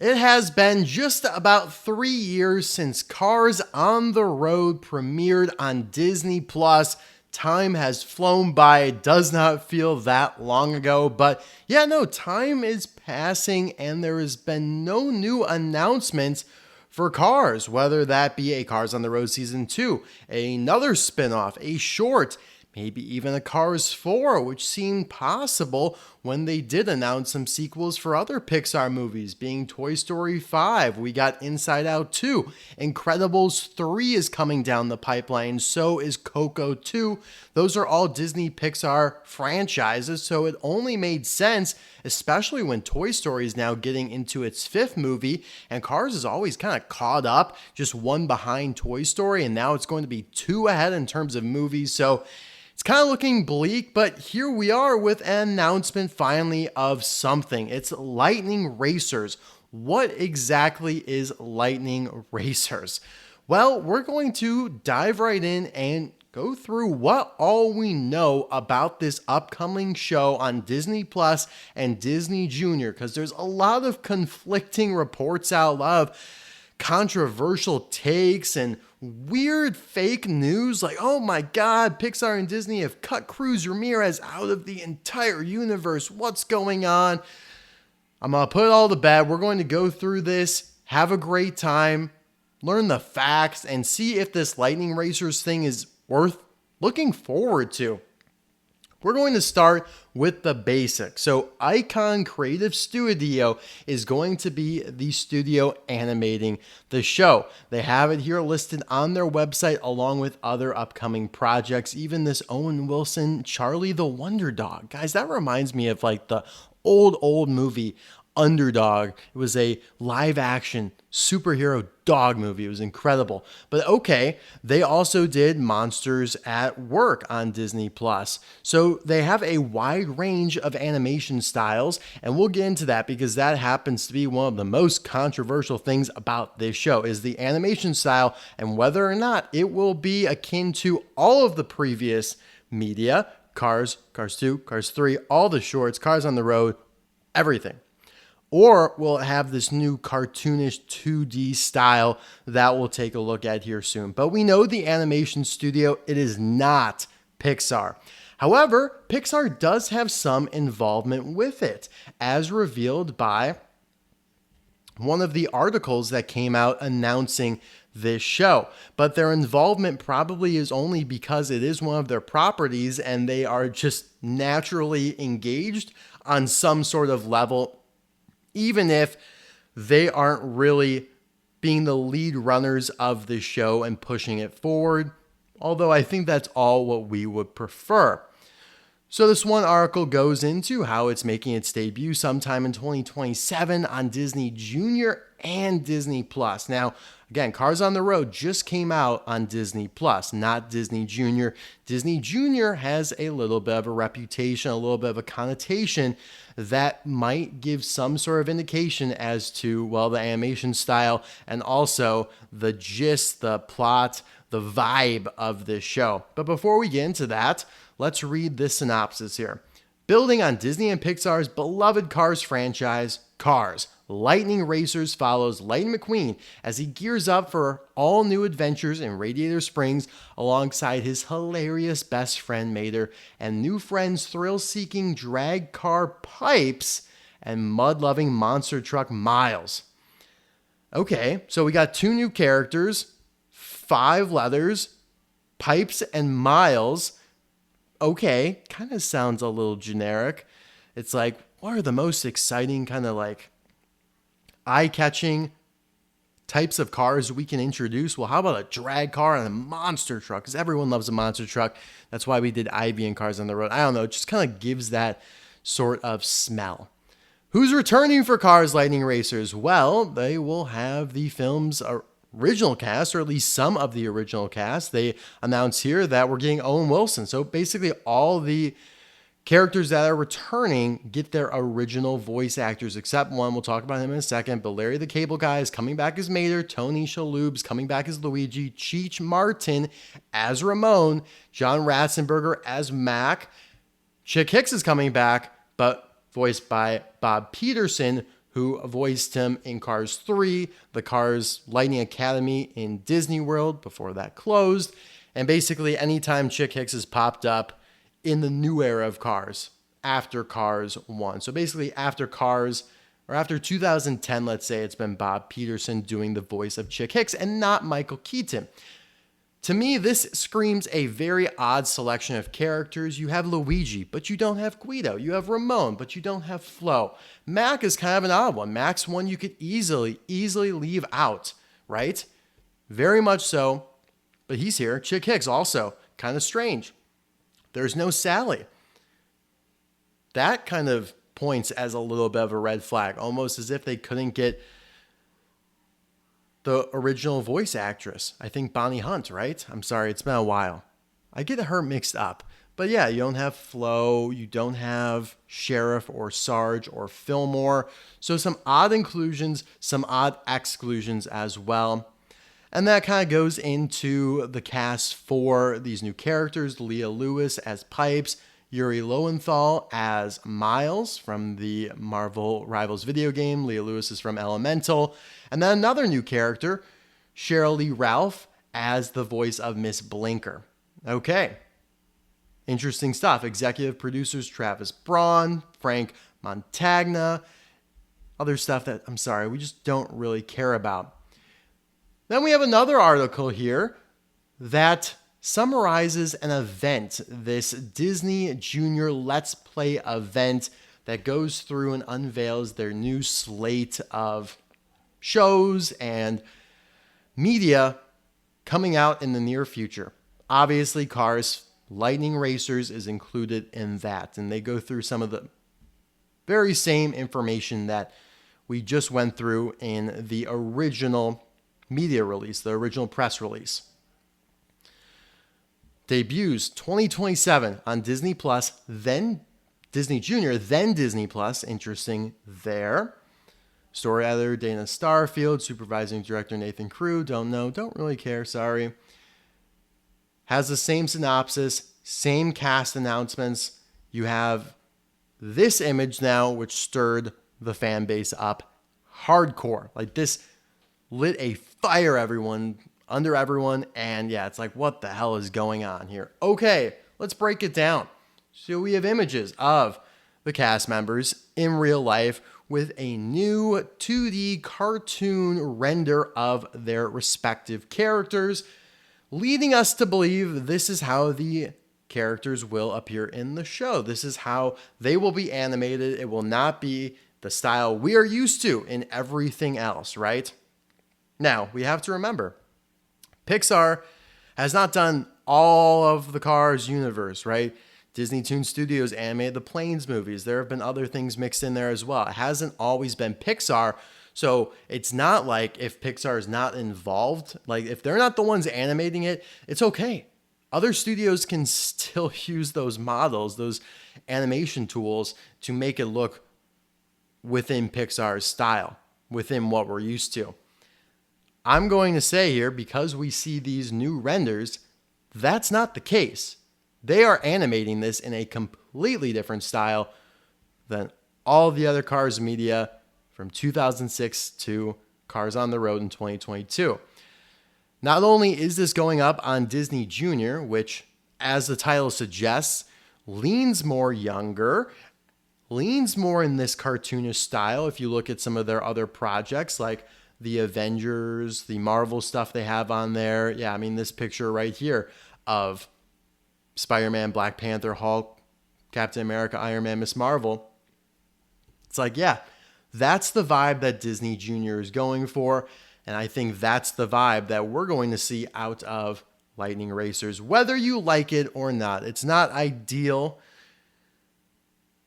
It has been just about 3 years since Cars on the Road premiered on Disney Plus. Time has flown by. It does not feel that long ago, but yeah, no, time is passing and there has been no new announcements for Cars, whether that be a Cars on the Road Season 2, another spin-off, a short, maybe even a Cars 4, which seemed possible when they did announce some sequels for other Pixar movies, being Toy Story 5. We got Inside Out 2. Incredibles 3 is coming down the pipeline. So is Coco 2. Those are all Disney Pixar franchises, so it only made sense, especially when Toy Story is now getting into its 5th movie, and Cars is always kind of caught up, just one behind Toy Story, and now it's going to be 2 ahead in terms of movies. So it's kind of looking bleak, but here we are with an announcement finally of something. It's Lightning Racers. What exactly is Lightning Racers? Well, we're going to dive right in and go through what all we know about this upcoming show on Disney Plus and Disney Junior, because there's a lot of conflicting reports out, a lot of controversial takes and weird fake news like, oh my God, Pixar and Disney have cut Cruz Ramirez out of the entire universe. What's going on? I'm going to put it all to bed. We're going to go through this, have a great time, learn the facts, and see if this Lightning Racers thing is worth looking forward to. We're going to start with the basics. So Icon Creative Studio is going to be the studio animating the show. They have it here listed on their website along with other upcoming projects, even this Owen Wilson, Charlie the Wonder Dog. Guys, that reminds me of like the old movie Underdog. It was a live action superhero dog movie. It was incredible. But okay, they also did Monsters at Work on Disney Plus. So they have a wide range of animation styles, and we'll get into that because that happens to be one of the most controversial things about this show is the animation style and whether or not it will be akin to all of the previous media, Cars, Cars 2, Cars 3, all the shorts, Cars on the Road, everything. Or we'll have this new cartoonish 2D style that we'll take a look at here soon. But we know the animation studio, it is not Pixar. However, Pixar does have some involvement with it, as revealed by one of the articles that came out announcing this show. But their involvement probably is only because it is one of their properties and they are just naturally engaged on some sort of level, even if they aren't really being the lead runners of the show and pushing it forward, although I think that's all what we would prefer. So this one article goes into how it's making its debut sometime in 2027 on Disney Junior and Disney Plus. Now, again, Cars on the Road just came out on Disney Plus, not Disney Junior. Disney Junior has a little bit of a reputation, a little bit of a connotation that might give some sort of indication as to, well, the animation style and also the gist, the plot, the vibe of this show. But before we get into that, let's read this synopsis here. Building on Disney and Pixar's beloved Cars franchise, Cars, Lightning Racers follows Lightning McQueen as he gears up for all new adventures in Radiator Springs alongside his hilarious best friend Mater and new friends thrill-seeking drag car Pipes and mud-loving monster truck Miles. Okay, so we got 2 new characters, 5 letters, Pipes and Miles. Okay, kind of sounds a little generic. It's like, what are the most exciting kind of like eye-catching types of cars we can introduce? Well, how about a drag car and a monster truck? Because everyone loves a monster truck. That's why we did Ivy and Cars on the Road. I don't know. It just kind of gives that sort of smell. Who's returning for Cars Lightning Racers? Well, they will have the film's original cast, or at least some of the original cast. They announced here that we're getting Owen Wilson. So basically all the characters that are returning get their original voice actors, except one. We'll talk about him in a second. But Larry the Cable Guy is coming back as Mater. Tony Shalhoub's coming back as Luigi. Cheech Martin as Ramon. John Ratzenberger as Mac. Chick Hicks is coming back, but voiced by Bob Peterson, who voiced him in Cars 3, the Cars Lightning Academy in Disney World before that closed. And basically anytime Chick Hicks has popped up in the new era of Cars, after Cars 1. So basically after Cars, or after 2010, let's say, it's been Bob Peterson doing the voice of Chick Hicks and not Michael Keaton. To me, this screams a very odd selection of characters. You have Luigi, but you don't have Guido. You have Ramon, but you don't have Flo. Mac is kind of an odd one. Mac's one you could easily leave out, right? Very much so, but he's here. Chick Hicks also, kind of strange. There's no Sally. That kind of points as a little bit of a red flag, almost as if they couldn't get the original voice actress. I think Bonnie Hunt, right? I'm sorry, it's been a while. I get her mixed up. But yeah, you don't have Flo, you don't have Sheriff or Sarge or Fillmore. So some odd inclusions, some odd exclusions as well. And that kind of goes into the cast for these new characters. Leah Lewis as Pipes, Yuri Lowenthal as Miles from the Marvel Rivals video game. Leah Lewis is from Elemental. And then another new character, Cheryl Lee Ralph as the voice of Miss Blinker. Okay. Interesting stuff. Executive producers Travis Braun, Frank Montagna, other stuff that, I'm sorry, we just don't really care about. Then we have another article here that summarizes an event, this Disney Junior Let's Play event that goes through and unveils their new slate of shows and media coming out in the near future. Obviously, Cars Lightning Racers is included in that, and they go through some of the very same information that we just went through in the original media release, the original press release. Debuts 2027 on Disney Plus, then Disney Junior, then Disney Plus. Interesting there. Story editor Dana Starfield, supervising director Nathan Crew. Don't know, don't really care, sorry. Has the same synopsis, same cast announcements. You have this image now, which stirred the fan base up hardcore. Like this lit a fire under everyone, and yeah, it's like, what the hell is going on here? Okay, let's break it down. So we have images of the cast members in real life with a new 2D cartoon render of their respective characters, leading us to believe this is how the characters will appear in the show. This is how they will be animated. It will not be the style we are used to in everything else, right? Now, we have to remember, Pixar has not done all of the Cars universe, right? Disney Toon Studios animated the Planes movies. There have been other things mixed in there as well. It hasn't always been Pixar. So it's not like if Pixar is not involved, like if they're not the ones animating it, it's okay. Other studios can still use those models, those animation tools to make it look within Pixar's style, within what we're used to. I'm going to say here, because we see these new renders, that's not the case. They are animating this in a completely different style than all the other Cars media from 2006 to Cars on the Road in 2022. Not only is this going up on Disney Junior, which, as the title suggests, leans more younger, leans more in this cartoonish style. If you look at some of their other projects like the Avengers, the Marvel stuff they have on there. Yeah, I mean, this picture right here of Spider-Man, Black Panther, Hulk, Captain America, Iron Man, Miss Marvel. It's like, yeah, that's the vibe that Disney Junior is going for. And I think that's the vibe that we're going to see out of Lightning Racers, whether you like it or not. It's not ideal,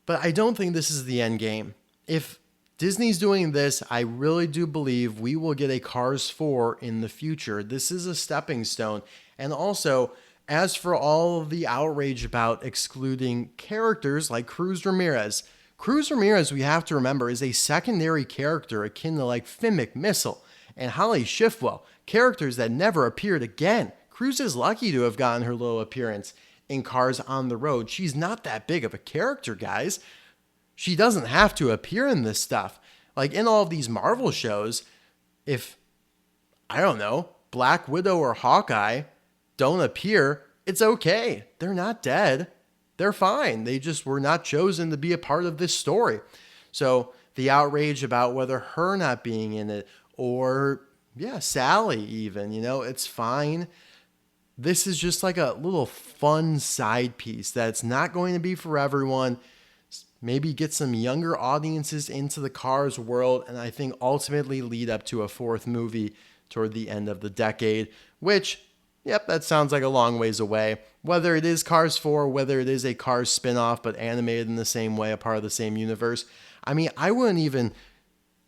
but I don't think this is the end game. If Disney's doing this, I really do believe we will get a Cars 4 in the future. This is a stepping stone. And also, as for all of the outrage about excluding characters like Cruz Ramirez, we have to remember, is a secondary character akin to like Finn McMissile and Holly Schiffwell, characters that never appeared again. Cruz is lucky to have gotten her little appearance in Cars on the Road. She's not that big of a character, guys. She doesn't have to appear in this stuff. Like in all of these Marvel shows, if, I don't know, Black Widow or Hawkeye don't appear, it's okay. They're not dead. They're fine. They just were not chosen to be a part of this story. So the outrage about whether her not being in it, or yeah, Sally even, it's fine. This is just like a little fun side piece that's not going to be for everyone. Maybe get some younger audiences into the Cars world, and I think ultimately lead up to a fourth movie toward the end of the decade, which, yep, that sounds like a long ways away. Whether it is Cars 4, whether it is a Cars spinoff, but animated in the same way, a part of the same universe. I mean, I wouldn't even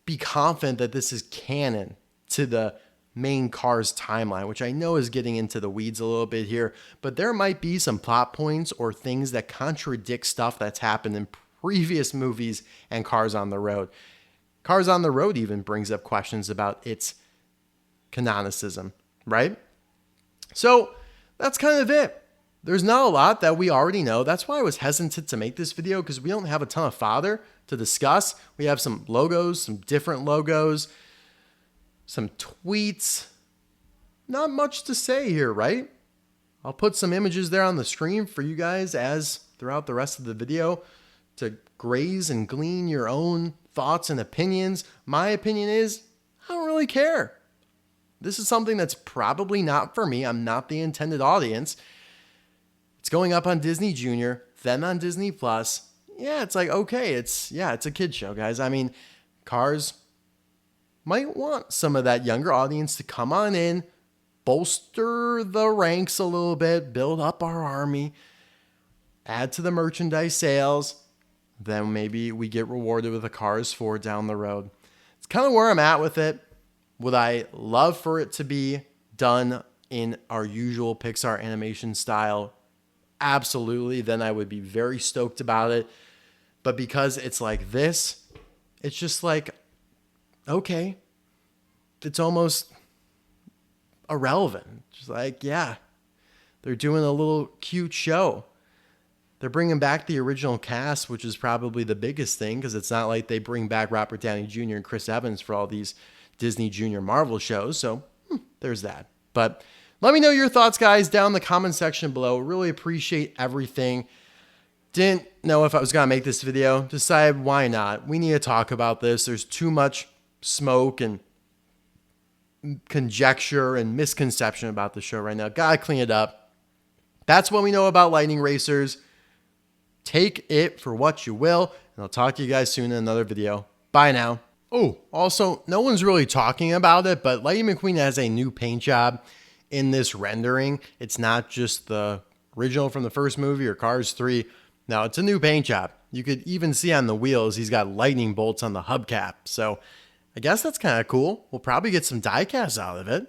be confident that this is canon to the main Cars timeline, which I know is getting into the weeds a little bit here, but there might be some plot points or things that contradict stuff that's happened in previous movies and Cars on the Road. Cars on the Road even brings up questions about its canonicism, right? So that's kind of it. There's not a lot that we already know. That's why I was hesitant to make this video, because we don't have a ton of fodder to discuss. We have some logos, some different logos, some tweets. Not much to say here, right? I'll put some images there on the screen for you guys as throughout the rest of the video to graze and glean your own thoughts and opinions. My opinion is, I don't really care. This is something that's probably not for me. I'm not the intended audience. It's going up on Disney Junior, then on Disney Plus. Yeah, it's like, okay, it's a kid show, guys. I mean, Cars might want some of that younger audience to come on in, bolster the ranks a little bit, build up our army, add to the merchandise sales. Then maybe we get rewarded with a Cars 4 down the road. It's kind of where I'm at with it. Would I love for it to be done in our usual Pixar animation style? Absolutely. Then I would be very stoked about it. But because it's like this, it's just like, okay, it's almost irrelevant. Just like, yeah, they're doing a little cute show. They're bringing back the original cast, which is probably the biggest thing, because it's not like they bring back Robert Downey Jr. and Chris Evans for all these Disney Junior Marvel shows. So there's that. But let me know your thoughts, guys, down in the comment section below. Really appreciate everything. Didn't know if I was going to make this video. Decided why not. We need to talk about this. There's too much smoke and conjecture and misconception about the show right now. Gotta clean it up. That's what we know about Lightning Racers. Take it for what you will, and I'll talk to you guys soon in another video. Bye now. Oh, also, no one's really talking about it, but Lightning McQueen has a new paint job in this rendering. It's not just the original from the first movie or Cars 3. No, it's a new paint job. You could even see on the wheels, he's got lightning bolts on the hubcap. So I guess that's kind of cool. We'll probably get some die casts out of it.